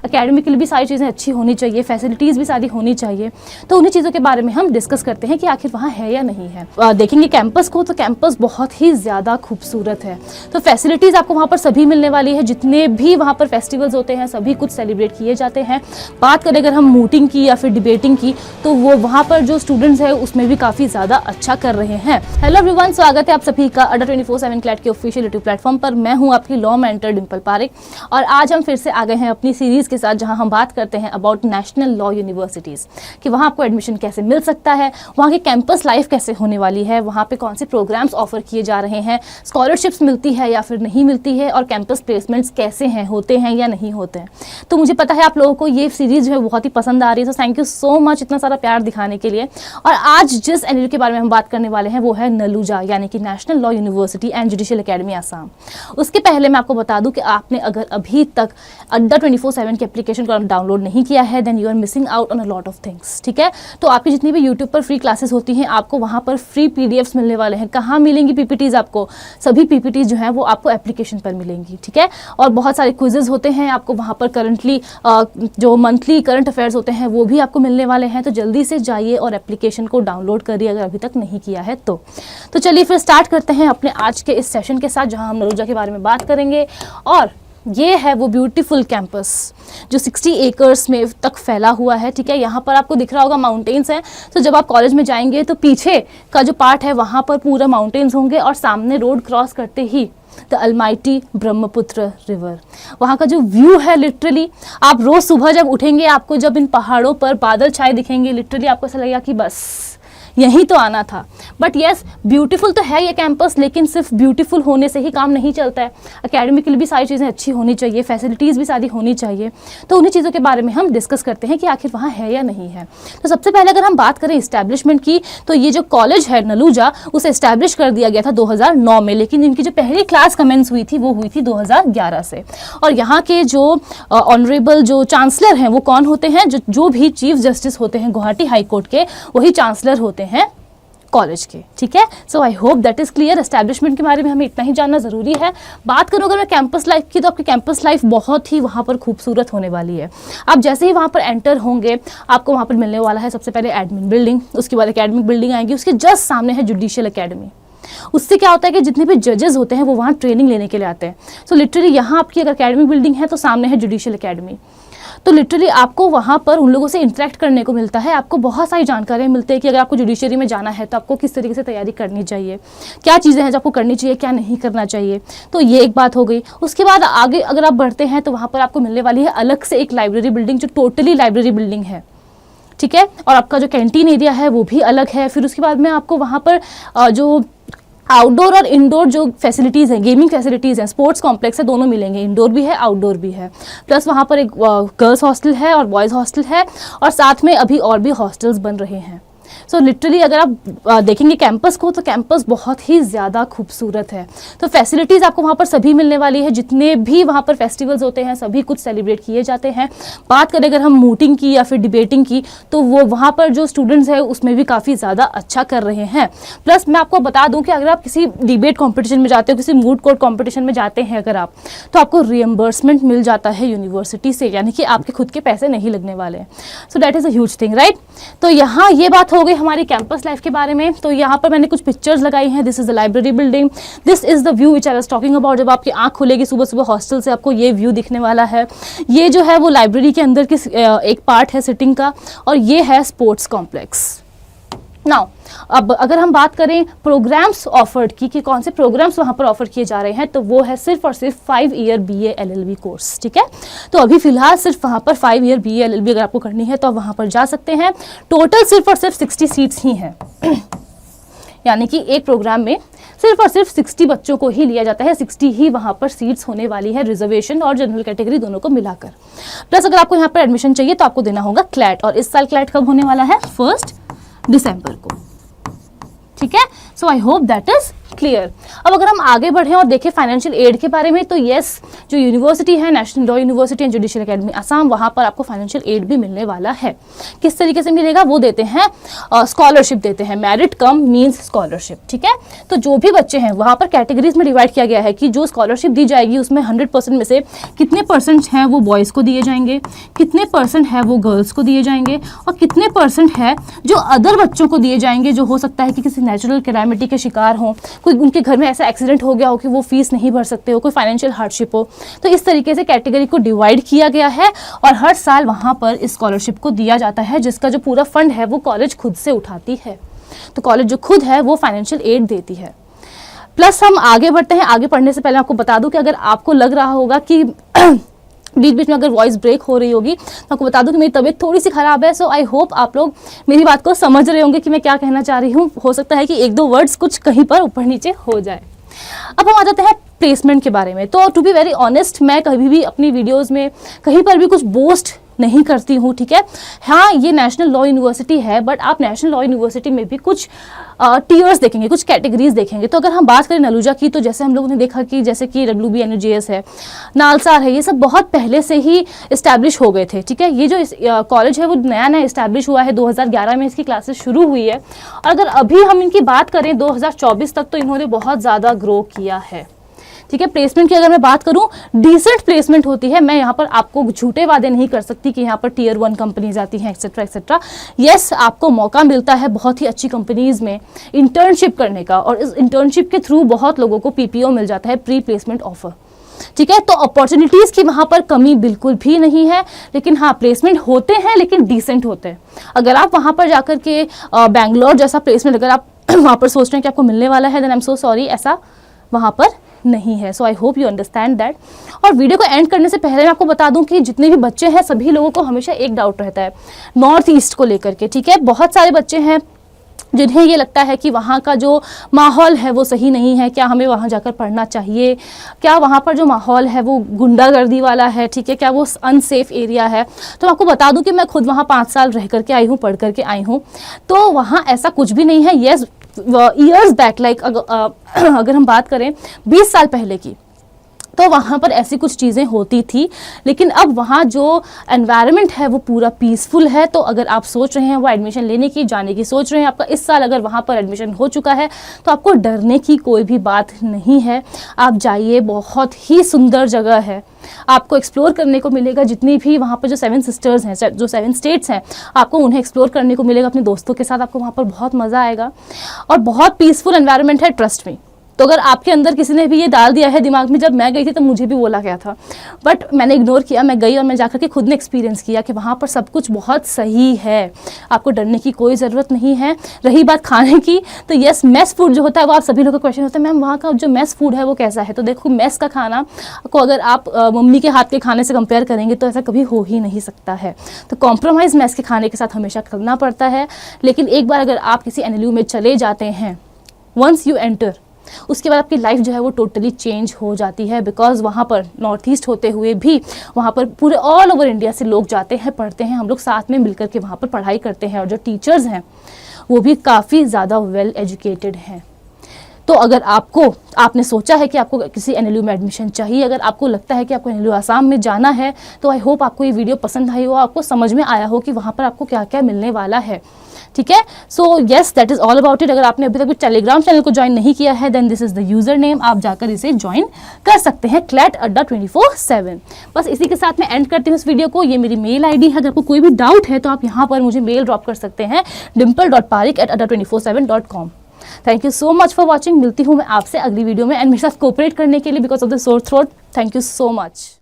Academically भी सारी चीज़ें अच्छी होनी चाहिए, फैसिलिटीज़ भी सारी होनी चाहिए। तो उन्हीं चीज़ों के बारे में हम डिस्कस करते हैं कि आखिर वहाँ है या नहीं है। देखेंगे कैंपस को तो कैंपस बहुत ही ज़्यादा खूबसूरत है। तो फैसिलिटीज़ आपको वहाँ पर सभी मिलने वाली है, जितने भी वहाँ पर फेस्टिवल्स होते हैं सभी कुछ सेलिब्रेट किए जाते हैं। बात करें अगर हम मूटिंग की या फिर डिबेटिंग की, तो वो वहाँ पर जो स्टूडेंट्स हैं उसमें भी काफ़ी ज़्यादा अच्छा कर रहे हैं। हेलो एवरीवन, स्वागत है आप सभी का अड्डा 24/7 क्लैट के ऑफिशियल यूट्यूब प्लेटफॉर्म पर। मैं हूँ आपकी लॉ मेंटर डिंपल पारेख और आज हम फिर से आ गए हैं अपनी सीरीज़ के साथ, जहाँ हम बात करते हैं अबाउट नेशनल लॉ यूनिवर्सिटीज़ कि वहाँ आपको एडमिशन कैसे मिल सकता है, वहाँ की कैंपस लाइफ कैसे होने वाली है, वहाँ पे कौन से प्रोग्राम्स ऑफर किए जा रहे हैं, स्कॉलरशिप्स मिलती है या फिर नहीं मिलती है, और कैंपस प्लेसमेंट्स कैसे हैं, होते हैं या नहीं होते हैं। तो मुझे पता है आप लोगों को ये सीरीज़ जो है बहुत ही पसंद आ रही है, तो थैंक यू सो मच इतना सारा प्यार दिखाने के लिए। और आज जिस एनयू के बारे में हम बात करने वाले हैं वो है नलूजा, यानी कि national law university and judicial academy Assam. उसके पहले मैं आपको बता दूं कि आपने अगर अभी तक अड्डा 24/7 की एप्लीकेशन को डाउनलोड नहीं किया है, then you are missing out on a lot of things. ठीक है, तो आपकी जितनी भी यूट्यूब पर फ्री क्लासेस होती हैं, आपको वहाँ पर फ्री पीडीएफ्स मिलने वाले हैं। कहाँ मिलेंगी पीपीटीज? आपको सभी पीपीटीज जो है वो आपको एप्लीकेशन पर मिलेंगी। ठीक है, और बहुत सारे क्विजेज होते हैं आपको वहाँ पर। करंटली जो मंथली करंट अफेयर्स होते हैं वो भी आपको मिलने वाले हैं। तो जल्दी से जाइए और एप्लीकेशन को डाउनलोड करिए अगर अभी तक नहीं किया है तो चलिए फिर स्टार्ट करते हैं अपने आज के इस सेशन के साथ, जहां हम नलूजा के बारे में बात करेंगे। और ये है वो ब्यूटीफुल कैंपस जो 60 एकर्स में तक फैला हुआ है। ठीक है, यहाँ पर आपको दिख रहा होगा माउंटेन्स हैं। तो जब आप कॉलेज में जाएंगे तो पीछे का जो पार्ट है वहाँ पर पूरा माउंटेन्स होंगे, और सामने रोड क्रॉस करते ही द अलमाइटी ब्रह्मपुत्र रिवर। वहाँ का जो व्यू है, लिटरली आप रोज़ सुबह जब उठेंगे, आपको जब इन पहाड़ों पर बादल छाए दिखेंगे, लिटरली आपको ऐसा लगेगा कि बस यहीं तो आना था। बट येस, ब्यूटीफुल तो है ये कैंपस, लेकिन सिर्फ ब्यूटीफुल होने से ही काम नहीं चलता है। एकेडमिकली भी सारी चीज़ें अच्छी होनी चाहिए, फैसिलिटीज़ भी सारी होनी चाहिए। तो उन्हीं चीज़ों के बारे में हम डिस्कस करते हैं कि आखिर वहाँ है या नहीं है। तो सबसे पहले अगर हम बात करें इस्टेब्लिशमेंट की, तो ये जो कॉलेज है नलूजा, उसे इस्टेब्लिश कर दिया गया था 2009 में, लेकिन इनकी जो पहली क्लास कमेंस हुई थी वो हुई थी 2011 से। और यहाँ के जो ऑनरेबल जो चांसलर हैं वो कौन होते हैं? जो भी चीफ जस्टिस होते हैं गुवाहाटी हाई कोर्ट के, वही चांसलर होते हैं कॉलेज के। ठीक है, so I hope that is clear. Establishment के बारे में हमें इतना ही जानना ज़रूरी है। बात करूँ अगर मैं कैंपस लाइफ की, तो आपकी कैंपस लाइफ बहुत ही वहाँ पर खूबसूरत होने वाली है। आप जैसे ही वहाँ पर एंटर होंगे, आपको वहाँ पर मिलने वाला है सबसे पहले एडमिन बिल्डिंग, उसके बाद एकेडमिक बिल्डिंग आएगी, उसके जस्ट सामने है जुडिशियल एकेडमी। उससे क्या होता है कि जितने भी जजेस होते हैं वो वहाँ ट्रेनिंग लेने के लिए आते हैं। सो लिटरली यहाँ आपकी अगर एकेडमिक बिल्डिंग है तो सामने है जुडिशियल एकेडमी। तो लिटरली आपको वहाँ पर उन लोगों से इंटरेक्ट करने को मिलता है, आपको बहुत सारी जानकारियाँ मिलती है कि अगर आपको जुडिशरी में जाना है तो आपको किस तरीके से तैयारी करनी चाहिए, क्या चीज़ें हैं जो आपको करनी चाहिए, क्या नहीं करना चाहिए। तो ये एक बात हो गई। उसके बाद आगे अगर आप बढ़ते हैं तो वहाँ पर आपको मिलने वाली है अलग से एक लाइब्रेरी बिल्डिंग, जो टोटली लाइब्रेरी बिल्डिंग है। ठीक है, और आपका जो कैंटीन एरिया है वो भी अलग है। फिर उसके बाद में आपको वहाँ पर जो आउटडोर और इंडोर जो फैसिलिटीज़ हैं, गेमिंग फैसिलिटीज़ हैं, स्पोर्ट्स कॉम्प्लेक्स है, दोनों मिलेंगे, इंडोर भी है आउटडोर भी है। प्लस वहाँ पर एक गर्ल्स हॉस्टल है और बॉयज़ हॉस्टल है, और साथ में अभी और भी हॉस्टल्स बन रहे हैं। सो लिटरली अगर आप देखेंगे कैंपस को, तो कैंपस बहुत ही ज़्यादा खूबसूरत है। तो फैसिलिटीज़ आपको वहाँ पर सभी मिलने वाली है, जितने भी वहाँ पर फेस्टिवल्स होते हैं सभी कुछ सेलिब्रेट किए जाते हैं। बात करें अगर हम मूटिंग की या फिर डिबेटिंग की, तो वो वहाँ पर जो स्टूडेंट्स हैं उसमें भी काफ़ी ज़्यादा अच्छा कर रहे हैं। प्लस मैं आपको बता दूँ कि अगर आप किसी डिबेट कॉम्पिटिशन में जाते हो, किसी मूड कोर्ट कॉम्पिटिशन में जाते हैं अगर आप, तो आपको रियम्बर्समेंट मिल जाता है यूनिवर्सिटी से, यानी कि आपके खुद के पैसे नहीं लगने वाले हैं। So that is a huge thing, right. तो यहाँ ये बात हो गई हमारी कैंपस लाइफ के बारे में। तो यहाँ पर मैंने कुछ पिक्चर्स लगाई हैं। This is the library building, this is the view which I was talking about. जब आपकी आंख खुलेगी सुबह सुबह हॉस्टल से, आपको ये व्यू दिखने वाला है। ये जो है वो लाइब्रेरी के अंदर की एक पार्ट है सिटिंग का, और ये है स्पोर्ट्स कॉम्प्लेक्स। नाउ अब अगर हम बात करें प्रोग्राम्स ऑफर्ड की कि कौन से प्रोग्राम्स वहाँ पर ऑफर किए जा रहे हैं, तो वो है सिर्फ और सिर्फ 5 ईयर BA LLB कोर्स। ठीक है, तो अभी फिलहाल सिर्फ वहाँ पर 5 ईयर BA LLB अगर आपको करनी है तो आप वहाँ पर जा सकते हैं। टोटल सिर्फ और सिर्फ 60 सीट्स ही हैं यानी कि एक प्रोग्राम में सिर्फ और सिर्फ 60 बच्चों को ही लिया जाता है। 60 ही वहाँ पर सीट्स होने वाली है, रिजर्वेशन और जनरल कैटेगरी दोनों को मिलाकर। प्लस अगर आपको यहाँ पर एडमिशन चाहिए तो आपको देना होगा क्लैट, और इस साल क्लैट कब होने वाला है? 1 दिसंबर को। ठीक है, so I hope that is clear. अब अगर हम आगे बढ़ें और देखें फाइनेंशियल एड के बारे में, तो यस, जो यूनिवर्सिटी है national law university and judicial academy Assam, वहाँ पर आपको फाइनेंशियल एड भी मिलने वाला है। किस तरीके से मिलेगा? वो देते हैं स्कॉलरशिप देते हैं, मेरिट कम मीन्स स्कॉलरशिप, ठीक है। तो जो भी बच्चे हैं वहाँ पर कैटेगरीज में डिवाइड किया गया है कि जो स्कॉलरशिप दी जाएगी उसमें 100% में से कितने परसेंट हैं वो बॉयज़ को दिए जाएंगे, कितने परसेंट है वो गर्ल्स को दिए जाएंगे, और कितने परसेंट है जो अदर बच्चों को दिए जाएंगे जो हो सकता है कि किसी नेचुरल कैलामिटी के शिकार हों, कोई उनके घर में ऐसा एक्सीडेंट हो गया हो कि वो फीस नहीं भर सकते हो, कोई फाइनेंशियल हार्डशिप हो। तो इस तरीके से कैटेगरी को डिवाइड किया गया है और हर साल वहाँ पर इस स्कॉलरशिप को दिया जाता है, जिसका जो पूरा फंड है वो कॉलेज खुद से उठाती है। तो कॉलेज जो खुद है वो फाइनेंशियल एड देती है। प्लस हम आगे बढ़ते हैं। आगे बढ़ने से पहले आपको बता दूं कि अगर आपको लग रहा होगा कि बीच बीच में अगर वॉइस ब्रेक हो रही होगी, तो आपको बता दूं कि मेरी तबीयत थोड़ी सी ख़राब है। सो आई होप आप लोग मेरी बात को समझ रहे होंगे कि मैं क्या कहना चाह रही हूँ। हो सकता है कि एक दो वर्ड्स कुछ कहीं पर ऊपर नीचे हो जाए। अब हम आ जाते हैं प्लेसमेंट के बारे में। तो टू बी वेरी ऑनेस्ट, मैं कभी भी अपनी वीडियोज़ में कहीं पर भी कुछ बोस्ट नहीं करती हूँ, ठीक है। हाँ, ये नेशनल लॉ यूनिवर्सिटी है, बट आप नेशनल लॉ यूनिवर्सिटी में भी कुछ टीयर्स देखेंगे, कुछ कैटेगरीज देखेंगे। तो अगर हम बात करें नलूजा की, तो जैसे हम लोगों ने देखा कि जैसे कि WBNUJS है, नालसार है, ये सब बहुत पहले से ही इस्टेब्लिश हो गए थे, ठीक है। ये जो कॉलेज है वो नया नया इस्टेब्लिश हुआ है, 2011 में इसकी क्लासेस शुरू हुई है। और अगर अभी हम इनकी बात करें 2024 तक, तो इन्होंने बहुत ज़्यादा ग्रो किया है, ठीक है। प्लेसमेंट की अगर मैं बात करूं, डिसेंट प्लेसमेंट होती है। मैं यहाँ पर आपको झूठे वादे नहीं कर सकती कि यहाँ पर Tier 1 कंपनीज आती हैं एक्सेट्रा एक्सेट्रा। यस, आपको मौका मिलता है बहुत ही अच्छी कंपनीज में इंटर्नशिप करने का, और इस इंटर्नशिप के थ्रू बहुत लोगों को PPO मिल जाता है, प्री प्लेसमेंट ऑफर, ठीक है। तो अपॉर्चुनिटीज़ की वहाँ पर कमी बिल्कुल भी नहीं है। लेकिन हाँ, प्लेसमेंट होते हैं लेकिन डिसेंट होते हैं। अगर आप वहाँ पर जाकर के बैंगलोर जैसा प्लेसमेंट अगर आप वहाँ पर सोच रहे हैं कि आपको मिलने वाला है, then I am so sorry, ऐसा वहाँ पर नहीं है। So I hope you understand that. और वीडियो को एंड करने से पहले मैं आपको बता दूं कि जितने भी बच्चे हैं सभी लोगों को हमेशा एक डाउट रहता है नॉर्थ ईस्ट को लेकर के, ठीक है। बहुत सारे बच्चे हैं जिन्हें ये लगता है कि वहाँ का जो माहौल है वो सही नहीं है, क्या हमें वहाँ जाकर पढ़ना चाहिए, क्या वहाँ पर जो माहौल है वो गुंडागर्दी वाला है, ठीक है, क्या वो अनसेफ एरिया है। तो मैं आपको बता दूं कि मैं खुद वहाँ 5 साल रह करके आई हूँ, पढ़ करके आई हूँ। तो वहाँ ऐसा कुछ भी नहीं है। येस, ईयर्स बैक, लाइक अगर हम बात करें 20 साल पहले की, तो वहाँ पर ऐसी कुछ चीज़ें होती थी। लेकिन अब वहाँ जो एनवायरनमेंट है वो पूरा पीसफुल है। तो अगर आप सोच रहे हैं वो एडमिशन लेने की, जाने की सोच रहे हैं, आपका इस साल अगर वहाँ पर एडमिशन हो चुका है, तो आपको डरने की कोई भी बात नहीं है। आप जाइए, बहुत ही सुंदर जगह है, आपको एक्सप्लोर करने को मिलेगा। जितनी भी वहाँ पर जो 7 सिस्टर्स हैं, जो 7 स्टेट्स हैं, आपको उन्हें एक्सप्लोर करने को मिलेगा अपने दोस्तों के साथ। आपको वहाँ पर बहुत मज़ा आएगा और बहुत पीसफुल एनवायरनमेंट है, ट्रस्ट मी। तो अगर आपके अंदर किसी ने भी ये डाल दिया है दिमाग में, जब मैं गई थी तो मुझे भी बोला गया था, बट मैंने इग्नोर किया। मैं गई और मैं जाकर के खुद ने एक्सपीरियंस किया कि वहाँ पर सब कुछ बहुत सही है, आपको डरने की कोई ज़रूरत नहीं है। रही बात खाने की, तो यस, मेस फूड जो होता है वो आप सभी लोगों का क्वेश्चन होता है, मैम वहाँ का जो मेस फूड है वो कैसा है। तो देखो, मेस का खाना को अगर आप मम्मी के हाथ के खाने से कंपेयर करेंगे तो ऐसा कभी हो ही नहीं सकता है। तो कॉम्प्रोमाइज़ मेस के खाने के साथ हमेशा करना पड़ता है। लेकिन एक बार अगर आप किसी NLU में चले जाते हैं, वंस यू एंटर, उसके बाद आपकी लाइफ जो है वो टोटली चेंज हो जाती है। बिकॉज वहाँ पर नॉर्थ ईस्ट होते हुए भी वहाँ पर पूरे ऑल ओवर इंडिया से लोग जाते हैं, पढ़ते हैं, हम लोग साथ में मिलकर के वहाँ पर पढ़ाई करते हैं। और जो टीचर्स हैं वो भी काफ़ी ज़्यादा वेल एजुकेटेड हैं। तो अगर आपने सोचा है कि आपको किसी NLU में एडमिशन चाहिए, अगर आपको लगता है कि आपको NLU आसाम में जाना है, तो आई होप आपको ये वीडियो पसंद आई हो, आपको समझ में आया हो कि वहाँ पर आपको क्या क्या मिलने वाला है, ठीक है। So yes, that is all about it. अगर आपने अभी तक टेलीग्राम चैनल को ज्वाइन नहीं किया है, then this is the user name, आप जाकर इसे ज्वाइन कर सकते हैं, CLAT Adda 24/7। बस इसी के साथ मैं एंड करती हूँ इस वीडियो को। ये मेरी मेल ID है, अगर आपको कोई भी डाउट है तो आप यहाँ पर मुझे मेल ड्रॉप कर सकते हैं, dimple.parik@adda247.com। Thank you so much for watching. मिलती हूँ मैं आपसे अगली वीडियो में, एंड मेरे साथ कोऑपरेट करने के लिए because of the sore throat, thank you so much.